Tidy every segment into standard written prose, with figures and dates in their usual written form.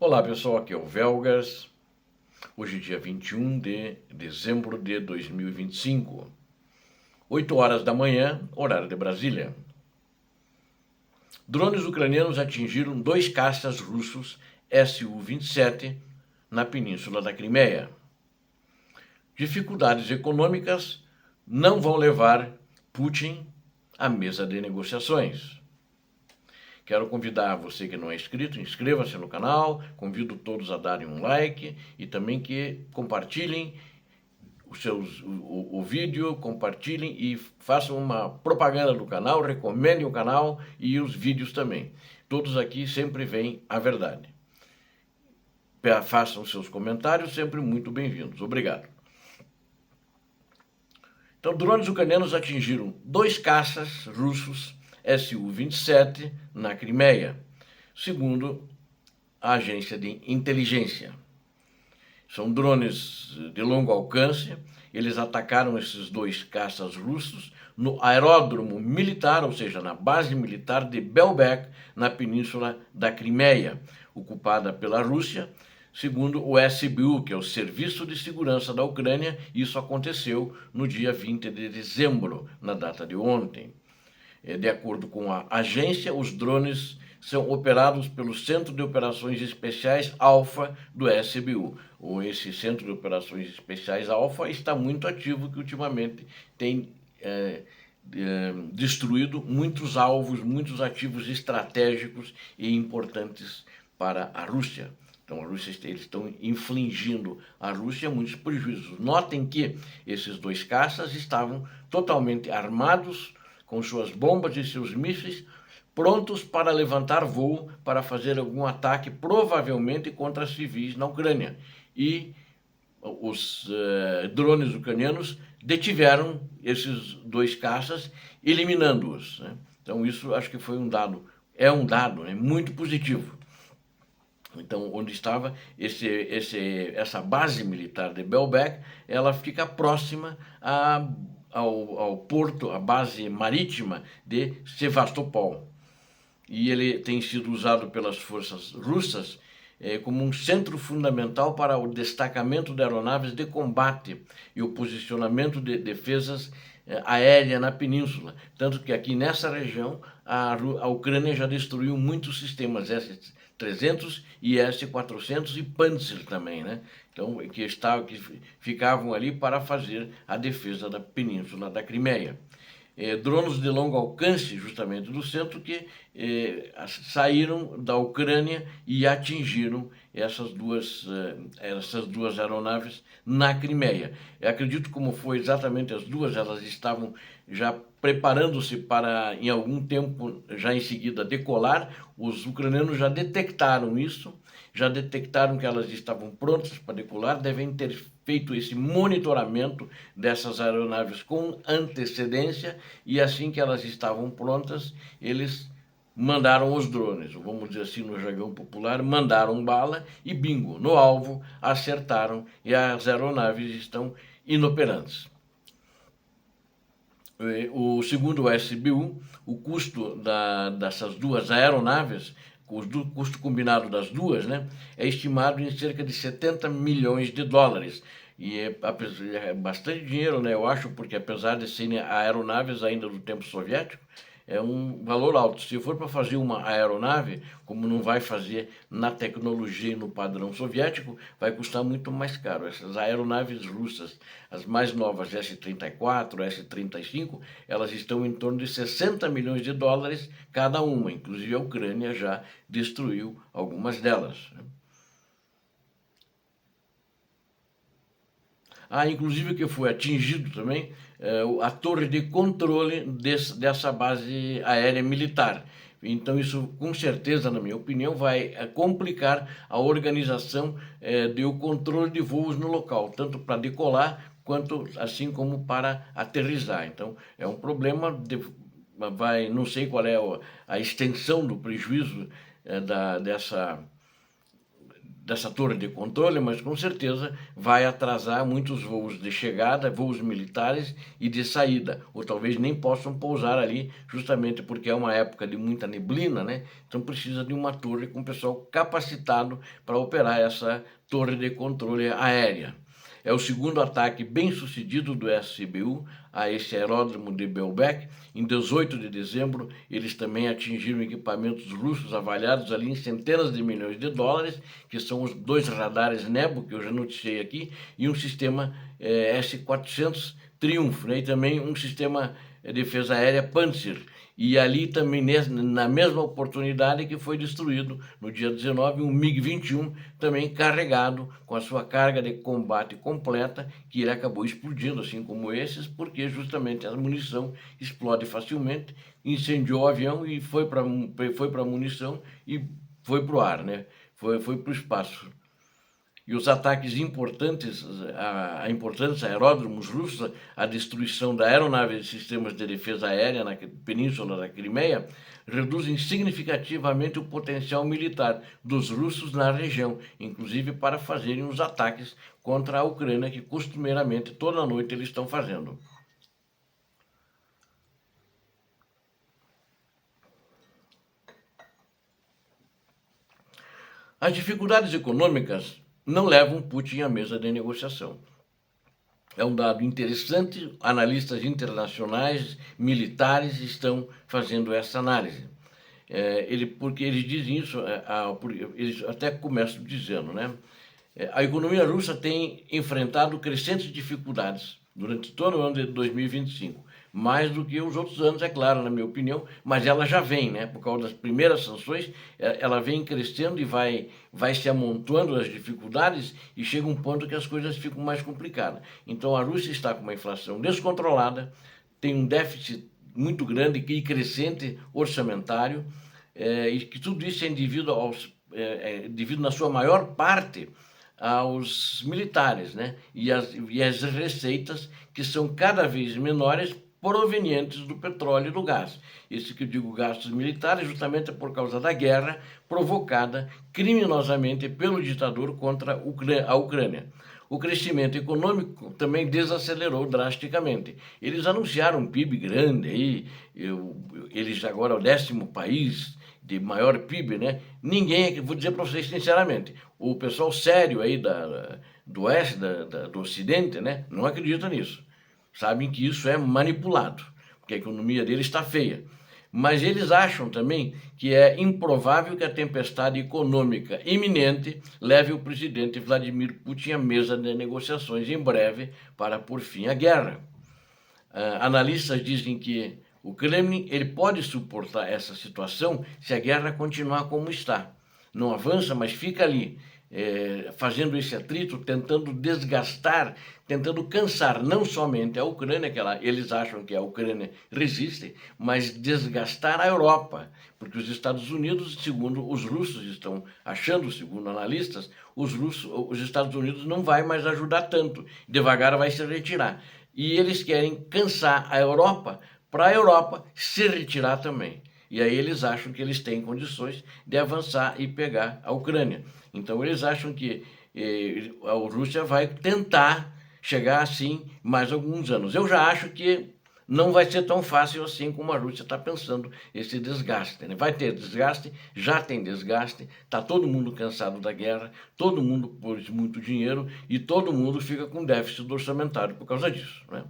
Olá pessoal, aqui é o Velgas. Hoje é dia 21 de dezembro de 2025, 8 horas da manhã, horário de Brasília. Drones ucranianos atingiram 2 caças russos Su-27 na península da Crimeia. Dificuldades econômicas não vão levar Putin à mesa de negociações. Quero convidar você que não é inscrito, inscreva-se no canal, convido todos a darem um like e também que compartilhem o vídeo, compartilhem e façam uma propaganda do canal, recomendem o canal e os vídeos também. Todos aqui sempre veem a verdade. Façam seus comentários, sempre muito bem-vindos. Obrigado. Então, drones ucranianos atingiram 2 caças russos Su-27 na Crimeia, segundo a agência de inteligência. São drones de longo alcance. Eles atacaram esses 2 caças russos no aeródromo militar, ou seja, na base militar de Belbek, na península da Crimeia, ocupada pela Rússia, segundo o SBU, que é o Serviço de Segurança da Ucrânia. Isso aconteceu no dia 20 de dezembro, na data de ontem. De acordo com a agência, os drones são operados pelo Centro de Operações Especiais Alfa do SBU. Esse Centro de Operações Especiais Alfa está muito ativo, que ultimamente tem destruído muitos alvos, muitos ativos estratégicos e importantes para a Rússia. Então, eles estão infligindo à Rússia muitos prejuízos. Notem que esses 2 caças estavam totalmente armados, com suas bombas e seus mísseis, prontos para levantar voo para fazer algum ataque, provavelmente contra civis na Ucrânia. E os drones ucranianos detiveram esses 2 caças, eliminando-os, né? Então isso acho que foi é um dado, né, muito positivo. Então, onde estava essa base militar de Belbek, ela fica próxima ao porto, à base marítima de Sevastopol. E ele tem sido usado pelas forças russas como um centro fundamental para o destacamento de aeronaves de combate e o posicionamento de defesas aérea na península. Tanto que aqui nessa região a Ucrânia já destruiu muitos sistemas S-300 e S-400 e Panzer também, né? Então, que ficavam ali para fazer a defesa da península da Crimeia. Drones de longo alcance, justamente do centro, que saíram da Ucrânia e atingiram essas duas aeronaves na Crimeia. Eu acredito como foi exatamente as duas, elas estavam já preparando-se para, em algum tempo, já em seguida, decolar. Os ucranianos já detectaram isso, já detectaram que elas estavam prontas para decolar, devem ter feito esse monitoramento dessas aeronaves com antecedência, e assim que elas estavam prontas, eles mandaram os drones, vamos dizer assim no jargão popular, mandaram bala e bingo, no alvo, acertaram e as aeronaves estão inoperantes. Segundo o SBU, o custo dessas 2 aeronaves, o custo combinado das duas, né, é estimado em cerca de 70 milhões de dólares. E é bastante dinheiro, né, eu acho, porque apesar de serem aeronaves ainda do tempo soviético, é um valor alto. Se for para fazer uma aeronave, como não vai fazer na tecnologia e no padrão soviético, vai custar muito mais caro. Essas aeronaves russas, as mais novas, S-34, S-35, elas estão em torno de 60 milhões de dólares cada uma. Inclusive a Ucrânia já destruiu algumas delas. Inclusive que foi atingido também a torre de controle dessa base aérea militar. Então isso, com certeza, na minha opinião, vai complicar a organização do controle de voos no local, tanto para decolar, quanto assim como para aterrissar. Então é um problema, não sei qual é a extensão do prejuízo dessa torre de controle, mas com certeza vai atrasar muitos voos de chegada, voos militares e de saída, ou talvez nem possam pousar ali, justamente porque é uma época de muita neblina, né? Então precisa de uma torre com pessoal capacitado para operar essa torre de controle aérea. É o segundo ataque bem sucedido do SBU a esse aeródromo de Belbek. Em 18 de dezembro, eles também atingiram equipamentos russos avaliados ali em centenas de milhões de dólares, que são os 2 radares Nebo, que eu já noticiei aqui, e um sistema S-400 Triumph, né? E também um sistema de defesa aérea Panzer. E ali também, na mesma oportunidade que foi destruído no dia 19, um MiG-21, também carregado com a sua carga de combate completa, que ele acabou explodindo, assim como esses, porque justamente a munição explode facilmente, incendiou o avião e foi para a munição e foi para o ar, né? Foi para o espaço. E os ataques importantes, a importantes aeródromos russos, a destruição da aeronave de sistemas de defesa aérea na península da Crimeia, reduzem significativamente o potencial militar dos russos na região, inclusive para fazerem os ataques contra a Ucrânia, que costumeiramente toda noite eles estão fazendo. As dificuldades econômicas não levam Putin à mesa de negociação. É um dado interessante, analistas internacionais, militares estão fazendo essa análise. Porque eles dizem isso, eles até começam dizendo, né? A economia russa tem enfrentado crescentes dificuldades durante todo o ano de 2025, mais do que os outros anos, é claro, na minha opinião, mas ela já vem, né? Por causa das primeiras sanções, ela vem crescendo e vai se amontoando as dificuldades e chega um ponto que as coisas ficam mais complicadas. Então a Rússia está com uma inflação descontrolada, tem um déficit muito grande e crescente orçamentário, e que tudo isso é devido na sua maior parte aos militares, né? E as receitas que são cada vez menores provenientes do petróleo e do gás. Esse que eu digo gastos militares justamente é por causa da guerra provocada criminosamente pelo ditador contra a Ucrânia. O crescimento econômico também desacelerou drasticamente. Eles anunciaram um PIB grande aí, eles agora é o 10º país de maior PIB, né? Ninguém, vou dizer para vocês sinceramente, o pessoal sério aí do oeste, do ocidente, né? Não acredita nisso. Sabem que isso é manipulado, porque a economia deles está feia. Mas eles acham também que é improvável que a tempestade econômica iminente leve o presidente Vladimir Putin à mesa de negociações em breve para pôr fim à guerra. Analistas dizem que o Kremlin ele pode suportar essa situação se a guerra continuar como está. Não avança, mas fica ali, fazendo esse atrito, tentando desgastar, tentando cansar não somente a Ucrânia, eles acham que a Ucrânia resiste, mas desgastar a Europa, porque os Estados Unidos, segundo os russos estão achando, segundo analistas, os Estados Unidos não vai mais ajudar tanto, devagar vai se retirar. E eles querem cansar a Europa para a Europa se retirar também. E aí eles acham que eles têm condições de avançar e pegar a Ucrânia. Então eles acham que a Rússia vai tentar chegar assim mais alguns anos. Eu já acho que não vai ser tão fácil assim como a Rússia está pensando esse desgaste. Né? Vai ter desgaste, já tem desgaste, está todo mundo cansado da guerra, todo mundo pôs muito dinheiro e todo mundo fica com déficit orçamentário por causa disso. Né?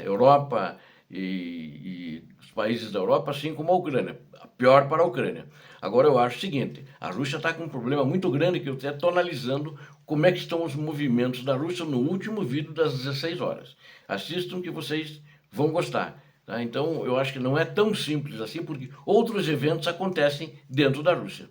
Europa e os países da Europa, assim como a Ucrânia. Pior para a Ucrânia. Agora eu acho o seguinte, a Rússia está com um problema muito grande que eu até estou analisando como é que estão os movimentos da Rússia no último vídeo das 16 horas. Assistam que vocês vão gostar. Tá? Então eu acho que não é tão simples assim, porque outros eventos acontecem dentro da Rússia.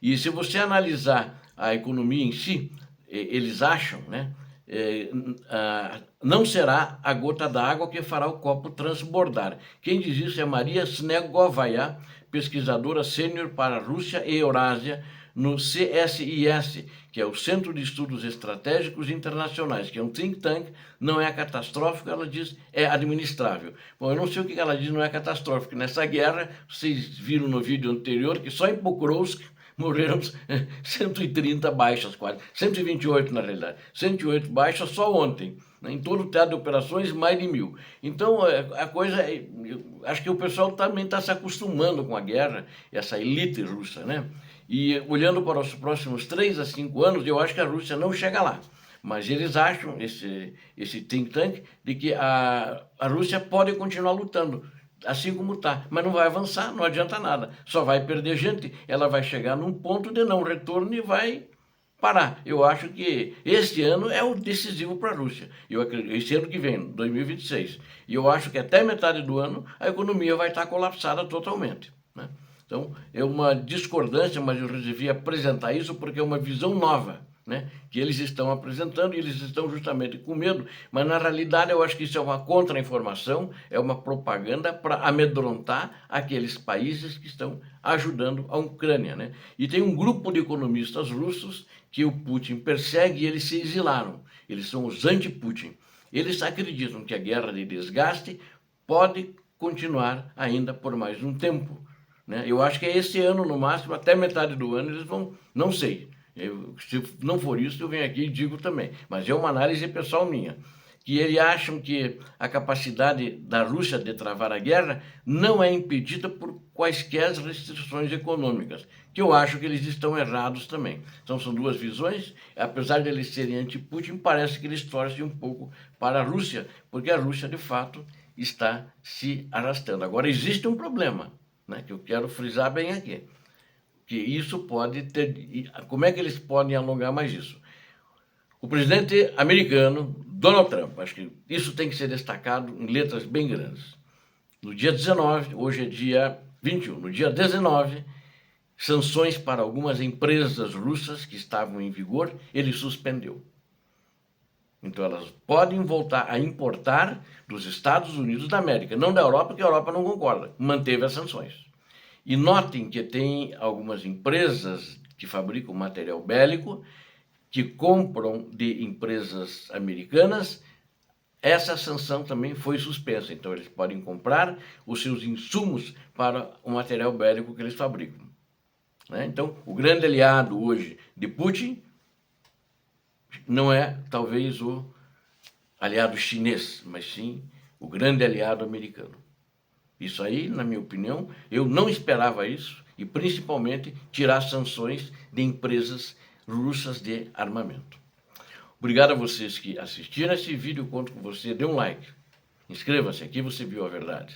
E se você analisar a economia em si, eles acham, né? Não será a gota d'água que fará o copo transbordar. Quem diz isso é Maria Snegovaya, pesquisadora sênior para a Rússia e Eurásia no CSIS, que é o Centro de Estudos Estratégicos Internacionais, que é um think tank, não é catastrófico, ela diz, é administrável. Bom, eu não sei o que ela diz, não é catastrófico. Nessa guerra, vocês viram no vídeo anterior que só em Pokrovsk morreram 130 baixas quase, 128 na realidade, 108 baixas só ontem. Em todo o teatro de operações, mais de 1.000. Então, a coisa, acho que o pessoal também está se acostumando com a guerra, essa elite russa, né? E olhando para os próximos 3 a 5 anos, eu acho que a Rússia não chega lá. Mas eles acham, esse think tank, de que a Rússia pode continuar lutando, assim como está, mas não vai avançar, não adianta nada, só vai perder gente, ela vai chegar num ponto de não retorno e vai parar. Eu acho que este ano é o decisivo para a Rússia. Esse ano que vem, 2026. E eu acho que até metade do ano a economia vai estar colapsada totalmente, né? Então, é uma discordância, mas eu resolvi apresentar isso porque é uma visão nova, né, que eles estão apresentando e eles estão justamente com medo, mas na realidade eu acho que isso é uma contra-informação, é uma propaganda para amedrontar aqueles países que estão ajudando a Ucrânia, né? E tem um grupo de economistas russos que o Putin persegue e eles se exilaram, eles são os anti-Putin. Eles acreditam que a guerra de desgaste pode continuar ainda por mais um tempo, né? Eu acho que é esse ano, no máximo, até metade do ano, eles vão, não sei. Se não for isso, eu venho aqui e digo também. Mas é uma análise pessoal minha. Que eles acham que a capacidade da Rússia de travar a guerra não é impedida por quaisquer restrições econômicas. Que eu acho que eles estão errados também. Então são duas visões. Apesar de eles serem anti-Putin, parece que eles torcem um pouco para a Rússia, porque a Rússia, de fato, está se arrastando. Agora, existe um problema, né, que eu quero frisar bem aqui, que isso pode ter... Como é que eles podem alongar mais isso? O presidente americano, Donald Trump, acho que isso tem que ser destacado em letras bem grandes. No dia 19, hoje é dia 21, no dia 19, sanções para algumas empresas russas que estavam em vigor, ele suspendeu. Então elas podem voltar a importar dos Estados Unidos da América, não da Europa, porque a Europa não concorda, manteve as sanções. E notem que tem algumas empresas que fabricam material bélico que compram de empresas americanas. Essa sanção também foi suspensa, então eles podem comprar os seus insumos para o material bélico que eles fabricam, né? Então, o grande aliado hoje de Putin não é talvez o aliado chinês, mas sim o grande aliado americano. Isso aí, na minha opinião, eu não esperava isso, e principalmente tirar sanções de empresas russas de armamento. Obrigado a vocês que assistiram esse vídeo, conto com você, dê um like, inscreva-se, aqui você viu a verdade.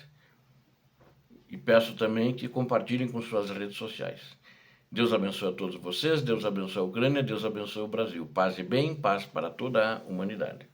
E peço também que compartilhem com suas redes sociais. Deus abençoe a todos vocês, Deus abençoe a Ucrânia, Deus abençoe o Brasil. Paz e bem, paz para toda a humanidade.